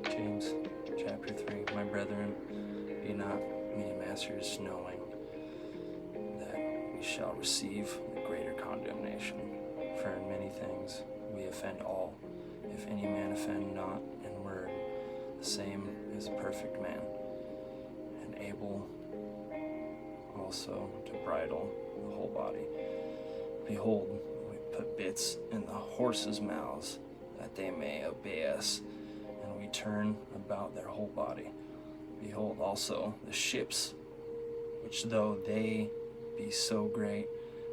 James chapter 3. My brethren, be not many masters, knowing that we shall receive the greater condemnation. For in many things we offend all. If any man offend not in word, the same is a perfect man, and able also to bridle the whole body. Behold, we put bits in the horses' mouths, that they may obey us, and we turn about their whole body. Behold also the ships, which though they be so great,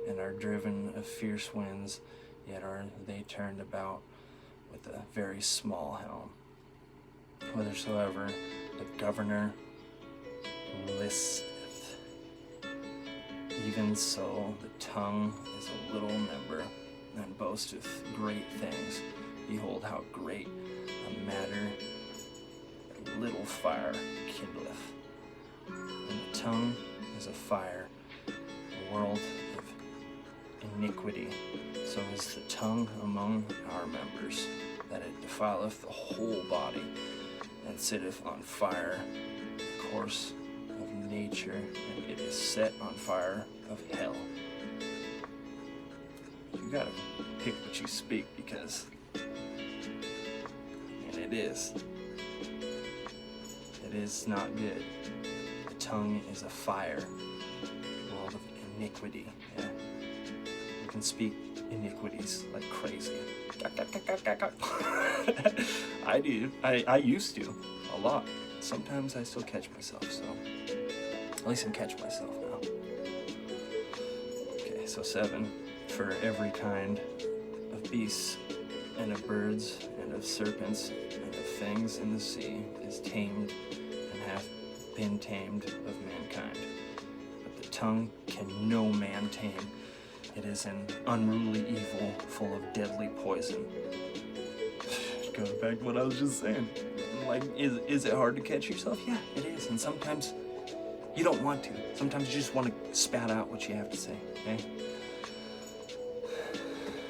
and are driven of fierce winds, yet are they turned about with a very small helm. Whithersoever the governor listeth, even so the tongue is a little member, and boasteth great things. Behold how great a matter a little fire kindleth. And the tongue is a fire, a world of iniquity. So is the tongue among our members, that it defileth the whole body, and sitteth on fire, the course of nature, and it is set on fire of hell. You gotta pick what you speak, because, and it is not good. The tongue is a fire, world of iniquity. Yeah, you can speak iniquities like crazy. I do. I used to a lot. Sometimes I still catch myself, so at least I catch myself now. Okay, so 7. For every kind of beasts, and of birds, and of serpents, and of things in the sea is tamed, and hath been tamed of mankind. But the tongue can no man tame. It is an unruly evil, full of deadly poison. It goes back to what I was just saying. Like, is it hard to catch yourself? Yeah, it is. And sometimes you don't want to. Sometimes you just want to spat out what you have to say, okay?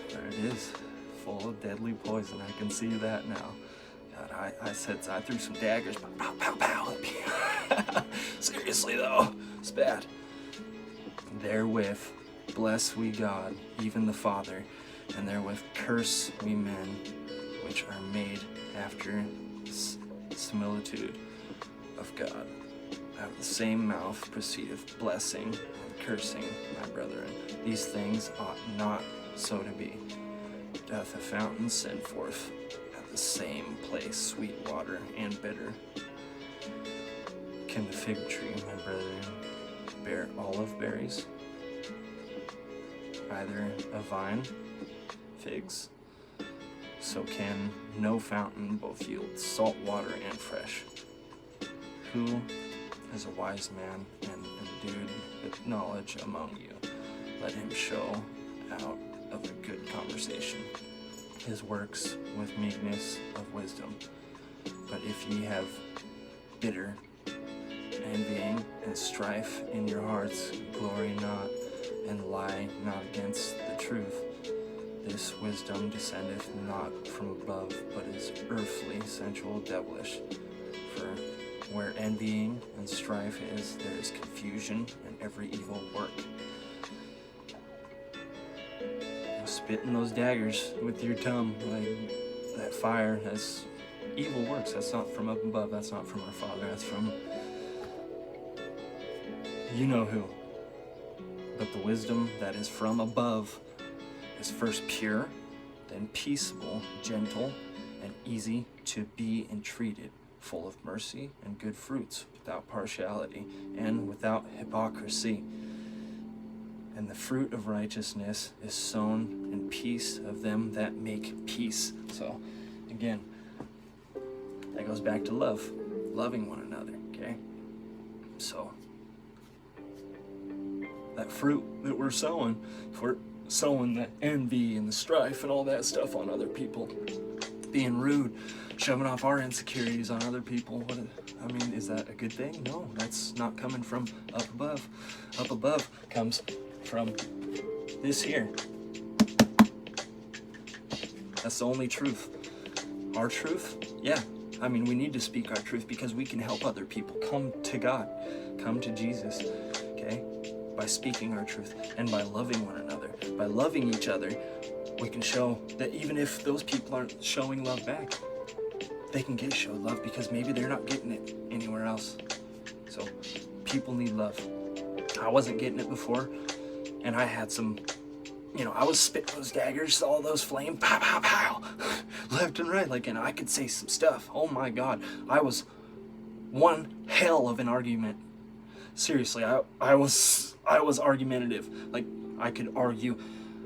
There it is, full of deadly poison. I can see that now. God, I threw some daggers. Pow, pow, pow, pow. Seriously though, it's bad. Therewith bless we God, even the Father, and therewith curse we men, which are made after similitude of God. Out of the same mouth proceedeth blessing and cursing, my brethren. These things ought not so to be. Doth a fountain send forth at the same place sweet water and bitter? Can the fig tree, my brethren, bear olive berries? Either a vine, figs? So can no fountain both yield salt water and fresh. Who is a wise man and endued with knowledge among you? Let him show out of a good conversation his works with meekness of wisdom. But if ye have bitter envying and strife in your hearts, glory not, and lie not against the truth. This wisdom descendeth not from above, but is earthly, sensual, devilish. For where envying and strife is, there is confusion and every evil work. Spitting those daggers with your tongue, like that fire, that's evil works. That's not from up above. That's not from our Father. That's from you know who. But the wisdom that is from above is first pure, then peaceable, gentle, and easy to be entreated, full of mercy and good fruits, without partiality and without hypocrisy. And the fruit of righteousness is sown in peace of them that make peace. So, again, that goes back to love, loving one another, okay? So, that fruit that we're sowing, if we're sowing the envy and the strife and all that stuff on other people, being rude, shoving off our insecurities on other people, is that a good thing? No, that's not coming from up above. Up above comes from this here. That's the only truth. our truth, yeah. I mean, we need to speak our truth because we can help other people come to God, come to Jesus, okay? By speaking our truth and by loving one another, by loving each other, we can show that even if those people aren't showing love back, they can get showed love because maybe they're not getting it anywhere else. So people need love. I wasn't getting it before, and I had some, I was spitting those daggers, all those flame, pow, pow, pow, left and right, and I could say some stuff. Oh my God, I was one hell of an argument. Seriously, I was argumentative. Like, I could argue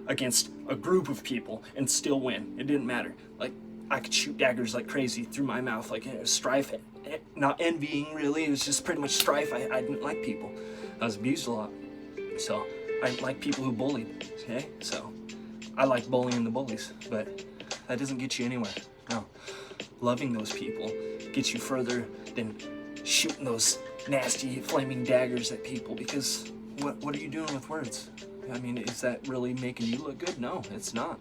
against a group of people and still win. It didn't matter. Like, I could shoot daggers like crazy through my mouth, like it was strife, not envying really. It was just pretty much strife. I didn't like people. I was abused a lot, so I didn't like people who bullied. Okay, so I like bullying the bullies, but that doesn't get you anywhere. No, loving those people gets you further than shooting those nasty flaming daggers at people, because what are you doing with words? I mean, is that really making you look good? No, it's not,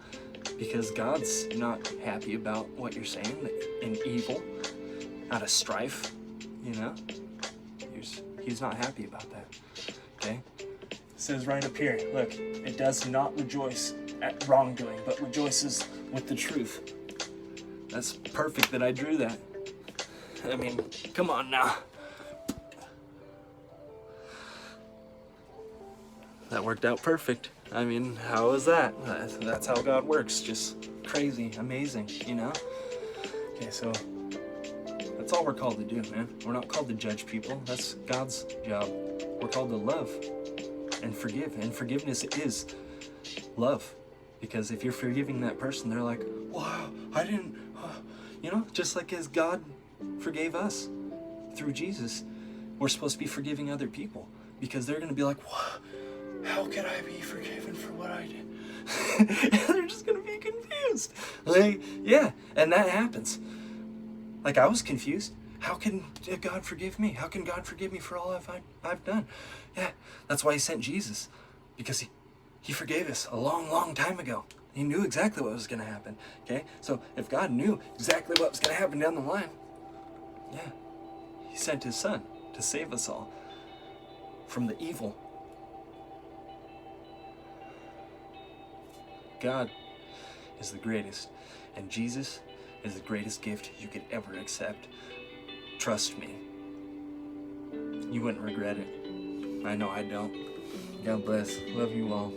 because God's not happy about what you're saying in evil, out of strife, he's not happy about that. Okay, it says right up here, look, it does not rejoice at wrongdoing, but rejoices with the truth. That's perfect that I drew that. I mean, come on now. That worked out perfect. I mean, how is that? That's how God works. Just crazy, amazing, Okay, so that's all we're called to do, man. We're not called to judge people. That's God's job. We're called to love and forgive. And forgiveness is love. Because if you're forgiving that person, they're like, wow, I didn't, just like as God forgave us through Jesus, we're supposed to be forgiving other people. Because they're going to be like, what? How could I be forgiven for what I did? They're just going to be confused. Yeah, and that happens. Like, I was confused. How can God forgive me? How can God forgive me for all I've done? Yeah, that's why he sent Jesus. Because he forgave us a long, long time ago. He knew exactly what was going to happen. Okay? So if God knew exactly what was going to happen down the line, yeah, he sent his son to save us all from the evil. God is the greatest, and Jesus is the greatest gift you could ever accept. Trust me, you wouldn't regret it. I know I don't. God bless. Love you all.